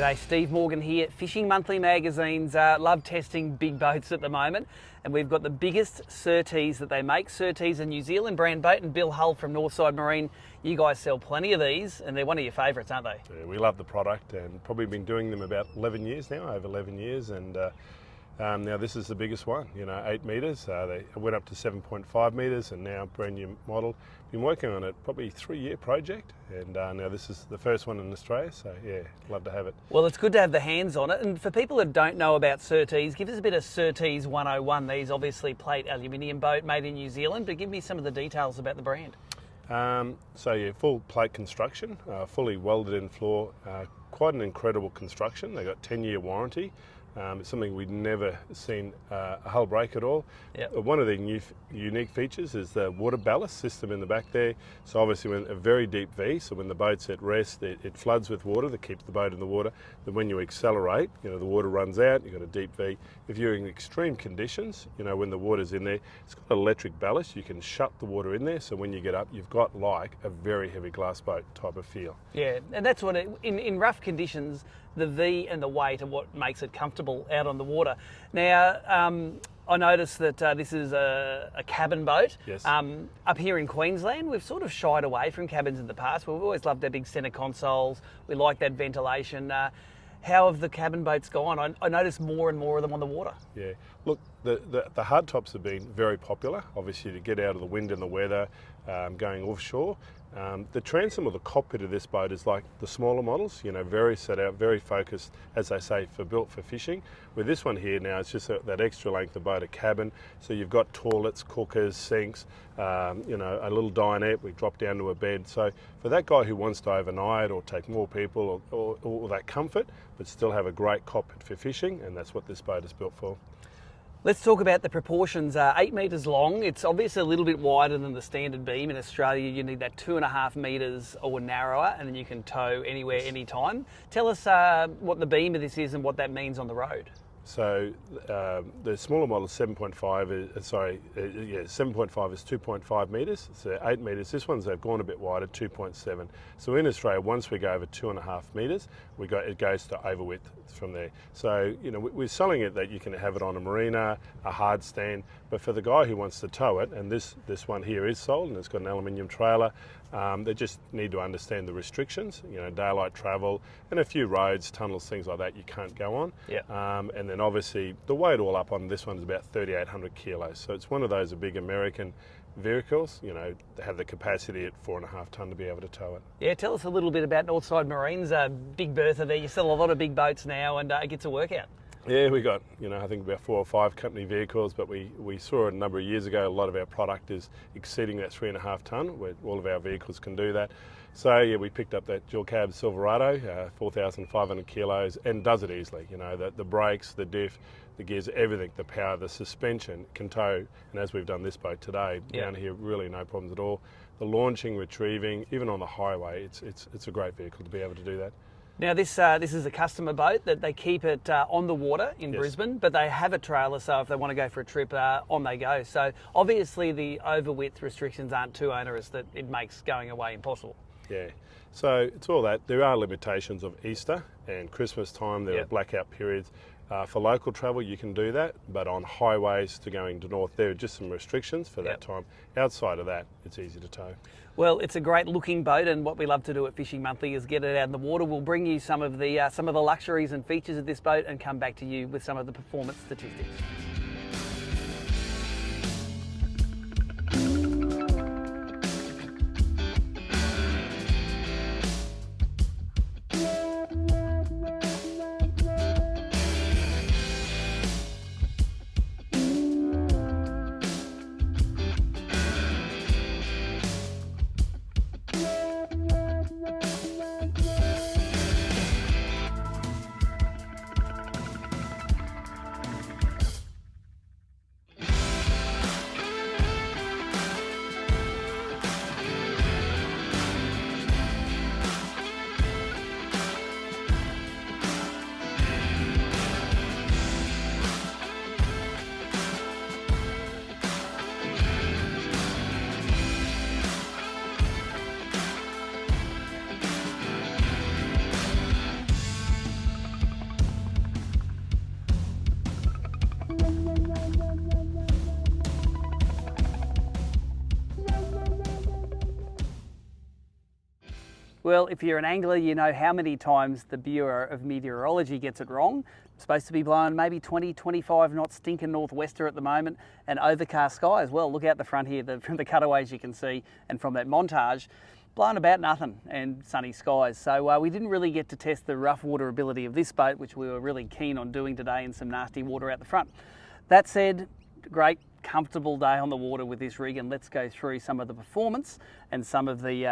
G'day, Steve Morgan here. Fishing Monthly magazines love testing big boats at the moment, and we've got the biggest Surtees that they make. Surtees, a New Zealand brand boat, and Bill Hull from Northside Marine. You guys sell plenty of these, and they're one of your favourites, aren't they? Yeah, we love the product, and probably been doing them about 11 years now, over 11 years, and now this is the biggest one, 8 metres. They went up to 7.5 metres, and now brand new model. Been working on it, probably 3-year project, and now this is the first one in Australia, so yeah, love to have it. Well, it's good to have the hands on it, and for people that don't know about Surtees, give us a bit of Surtees 101. These obviously plate aluminium boat made in New Zealand, but give me some of the details about the brand. So yeah, full plate construction, fully welded in floor, quite an incredible construction. They got 10-year warranty. It's something we'd never seen a hull break at all. Yep. One of the unique features is the water ballast system in the back there. So obviously when a very deep V, so when the boat's at rest, it floods with water that keeps the boat in the water. Then when you accelerate, the water runs out, you've got a deep V. If you're in extreme conditions, when the water's in there, it's got electric ballast. You can shut the water in there, so when you get up, you've got like a very heavy glass boat type of feel. Yeah, and that's what in rough conditions, the V and the weight are what makes it comfortable out on the water. Now, I noticed that this is a cabin boat. Yes. Up here in Queensland, we've sort of shied away from cabins in the past. We've always loved our big centre consoles. We like that ventilation. How have the cabin boats gone? I notice more and more of them on the water. Yeah, look, the hardtops have been very popular, obviously, to get out of the wind and the weather, going offshore. The transom or the cockpit of this boat is like the smaller models, very set out, very focused, as they say, built for fishing. With this one here now, it's just that extra length of boat, a cabin. So you've got toilets, cookers, sinks, a little dinette. We drop down to a bed. So for that guy who wants to overnight or take more people or that comfort, but still have a great cockpit for fishing, and that's what this boat is built for. Let's talk about the proportions. 8 metres long. It's obviously a little bit wider than the standard beam. In Australia, you need that 2.5 metres or narrower, and then you can tow anywhere, anytime. Tell us what the beam of this is and what that means on the road. So the smaller model 7.5 is 2.5 metres. So 8 metres. This one's they've gone a bit wider, 2.7. So in Australia, once we go over 2.5 metres, it goes to over width from there. So we're selling it that you can have it on a marina, a hard stand. But for the guy who wants to tow it, and this one here is sold, and it's got an aluminium trailer. They just need to understand the restrictions, daylight travel, and a few roads, tunnels, things like that you can't go on. Yep. And then obviously the weight all up on this one is about 3,800 kilos. So it's one of those big American vehicles, they have the capacity at 4.5 tonne to be able to tow it. Yeah, tell us a little bit about Northside Marine's Big Bertha there. You sell a lot of big boats now, and it gets a workout. Yeah, we got, I think about 4 or 5 company vehicles, but we saw it a number of years ago. A lot of our product is exceeding that 3.5 tonne, where all of our vehicles can do that. So yeah, we picked up that dual cab Silverado, 4,500 kilos, and does it easily. The brakes, the diff, the gears, everything, the power, the suspension can tow. And as we've done this boat today, down here, really no problems at all. The launching, retrieving, even on the highway, it's a great vehicle to be able to do that. Now this is a customer boat that they keep it on the water in Brisbane, but they have a trailer, so if they want to go for a trip, on they go. So obviously the over width restrictions aren't too onerous that it makes going away impossible. Yeah, so it's all that. There are limitations of Easter and Christmas time. There are blackout periods. For local travel, you can do that, but on highways to going to north, there are just some restrictions for that time. Outside of that, it's easy to tow. Well, it's a great looking boat, and what we love to do at Fishing Monthly is get it out in the water. We'll bring you some of the luxuries and features of this boat and come back to you with some of the performance statistics. Well, if you're an angler, you know how many times the Bureau of Meteorology gets it wrong. It's supposed to be blowing maybe 20, 25 knots, stinking northwester at the moment, and overcast skies. Well, look out the front here, from the cutaways you can see, and from that montage, blowing about nothing and sunny skies. So we didn't really get to test the rough water ability of this boat, which we were really keen on doing today in some nasty water out the front. That said, great, comfortable day on the water with this rig, and let's go through some of the performance and some of the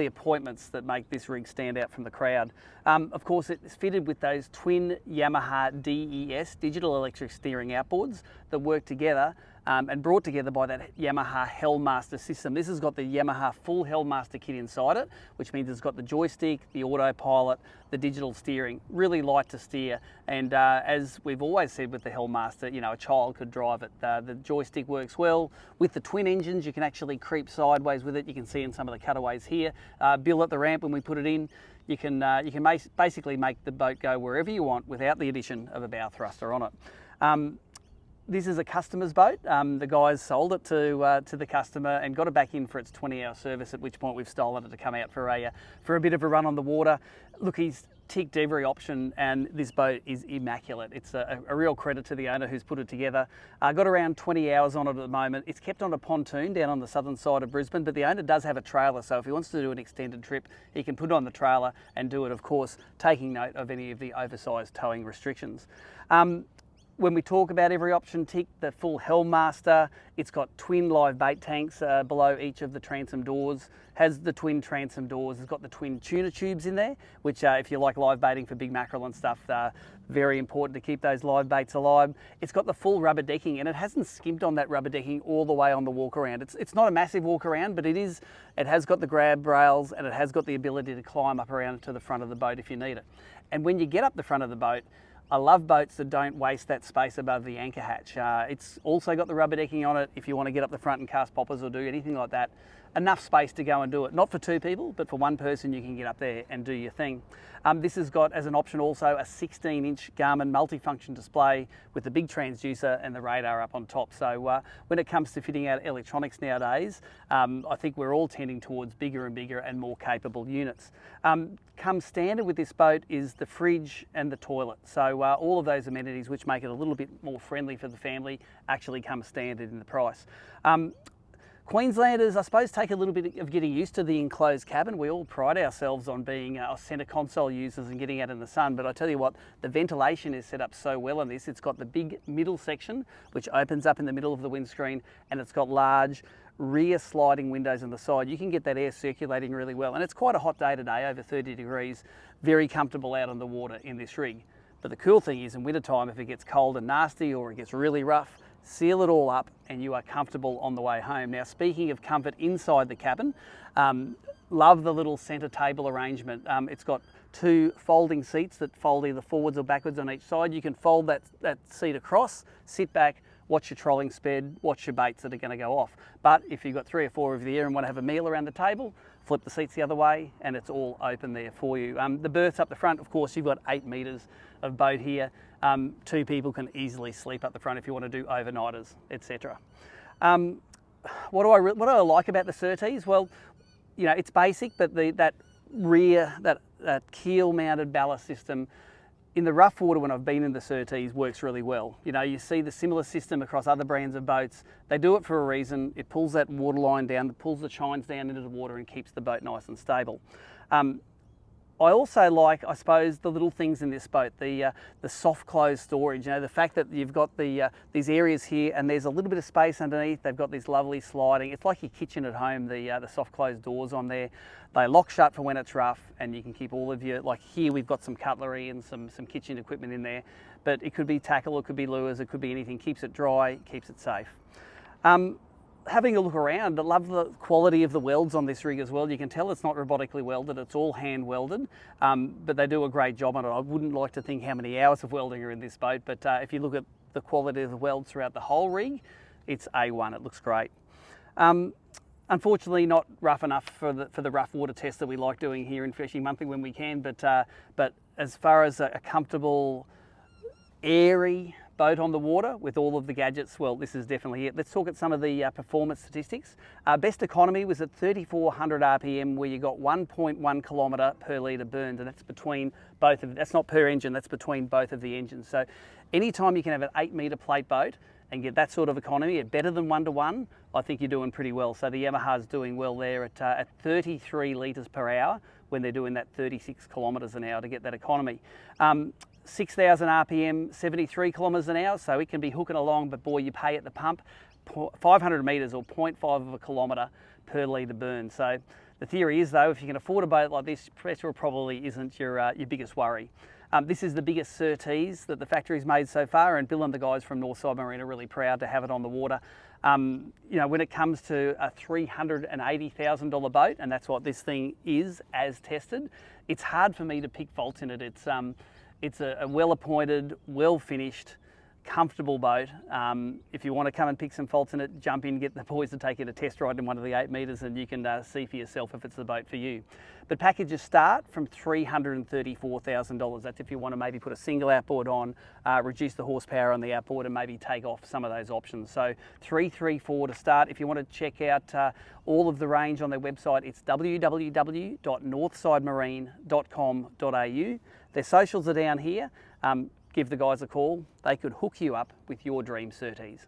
appointments that make this rig stand out from the crowd. Of course, it's fitted with those twin Yamaha DES, digital electric steering outboards, that work together and brought together by that Yamaha Helm Master system. This has got the Yamaha full Helm Master kit inside it, which means it's got the joystick, the autopilot, the digital steering, really light to steer. And as we've always said with the Helm Master, you know, a child could drive it. The joystick works well. With the twin engines, you can actually creep sideways with it. You can see in some of the cutaways here. Bill at the ramp when we put it in, you can basically make the boat go wherever you want without the addition of a bow thruster on it. This is a customer's boat. The guys sold it to the customer and got it back in for its 20-hour service, at which point we've stolen it to come out for a bit of a run on the water. Look, he's ticked every option, and this boat is immaculate. It's a real credit to the owner who's put it together. Got around 20 hours on it at the moment. It's kept on a pontoon down on the southern side of Brisbane, but the owner does have a trailer, so if he wants to do an extended trip, he can put it on the trailer and do it, of course, taking note of any of the oversized towing restrictions. When we talk about every option ticked, the full Helm Master, it's got twin live bait tanks below each of the transom doors, has the twin transom doors, it's got the twin tuna tubes in there, which if you like live baiting for big mackerel and stuff, very important to keep those live baits alive. It's got the full rubber decking, and it hasn't skimped on that rubber decking all the way on the walk around. It's not a massive walk around, but it has got the grab rails, and it has got the ability to climb up around to the front of the boat if you need it. And when you get up the front of the boat, I love boats that don't waste that space above the anchor hatch. It's also got the rubber decking on it if you want to get up the front and cast poppers or do anything like that. Enough space to go and do it. Not for two people, but for one person you can get up there and do your thing. This has got as an option also a 16-inch Garmin multifunction display with the big transducer and the radar up on top. So when it comes to fitting out electronics nowadays, I think we're all tending towards bigger and bigger and more capable units. Comes standard with this boat is the fridge and the toilet. So all of those amenities, which make it a little bit more friendly for the family, actually come standard in the price. Queenslanders, I suppose, take a little bit of getting used to the enclosed cabin. We all pride ourselves on being centre console users and getting out in the sun, but I tell you what, the ventilation is set up so well on this. It's got the big middle section, which opens up in the middle of the windscreen, and it's got large rear sliding windows on the side. You can get that air circulating really well, and it's quite a hot day today, over 30 degrees, very comfortable out on the water in this rig. But the cool thing is in wintertime, if it gets cold and nasty or it gets really rough, seal it all up and you are comfortable on the way home. Now, speaking of comfort inside the cabin, love the little centre table arrangement. It's got two folding seats that fold either forwards or backwards on each side. You can fold that seat across, sit back, watch your trolling sped, watch your baits that are going to go off. But if you've got 3 or 4 of you there and want to have a meal around the table, flip the seats the other way and it's all open there for you. The berths up the front, of course, you've got 8 metres of boat here. 2 people can easily sleep up the front if you want to do overnighters, etc. What do I like about the Surtees? Well, you know, it's basic, but that rear, that keel mounted ballast system in the rough water when I've been in the Surtees works really well. You know, you see the similar system across other brands of boats. They do it for a reason. It pulls that water line down, it pulls the chines down into the water and keeps the boat nice and stable. I also like, I suppose, the little things in this boat, the soft close storage. You know, the fact that you've got these areas here and there's a little bit of space underneath. They've got this lovely sliding. It's like your kitchen at home, the soft close doors on there. They lock shut for when it's rough, and you can keep all of your, like here we've got some cutlery and some kitchen equipment in there, but it could be tackle, it could be lures, it could be anything. Keeps it dry, keeps it safe. Having a look around, I love the quality of the welds on this rig as well. You can tell it's not robotically welded, it's all hand welded, but they do a great job on it. I wouldn't like to think how many hours of welding are in this boat, but if you look at the quality of the welds throughout the whole rig, it's A1, it looks great. Unfortunately, not rough enough for the rough water test that we like doing here in Fishing Monthly when we can, but as far as a comfortable, airy, boat on the water with all of the gadgets, well, this is definitely it. Let's talk at some of the performance statistics. Best economy was at 3,400 RPM, where you got 1.1 kilometre per litre burned, and that's between both of, that's not per engine, that's between both of the engines. So anytime you can have an 8 metre plate boat and get that sort of economy at better than 1-to-1, I think you're doing pretty well. So the Yamaha's doing well there at 33 litres per hour when they're doing that 36 kilometres an hour to get that economy. 6,000 RPM, 73 kilometres an hour, so it can be hooking along, but boy, you pay at the pump 500 metres or 0.5 of a kilometre per litre burn. So the theory is, though, if you can afford a boat like this, petrol probably isn't your biggest worry. This is the biggest Surtees that the factory's made so far, and Bill and the guys from Northside Marine are really proud to have it on the water. You know, when it comes to a $380,000 boat, and that's what this thing is as tested, it's hard for me to pick faults in it. It's a well-appointed, well-finished, comfortable boat. If you want to come and pick some faults in it, jump in, get the boys to take you to test ride in one of the 8 metres, and you can see for yourself if it's the boat for you. But packages start from $334,000. That's if you want to maybe put a single outboard on, reduce the horsepower on the outboard, and maybe take off some of those options. So 334 to start. If you want to check out all of the range on their website, it's www.northsidemarine.com.au. Their socials are down here. Give the guys a call. They could hook you up with your dream Surtees.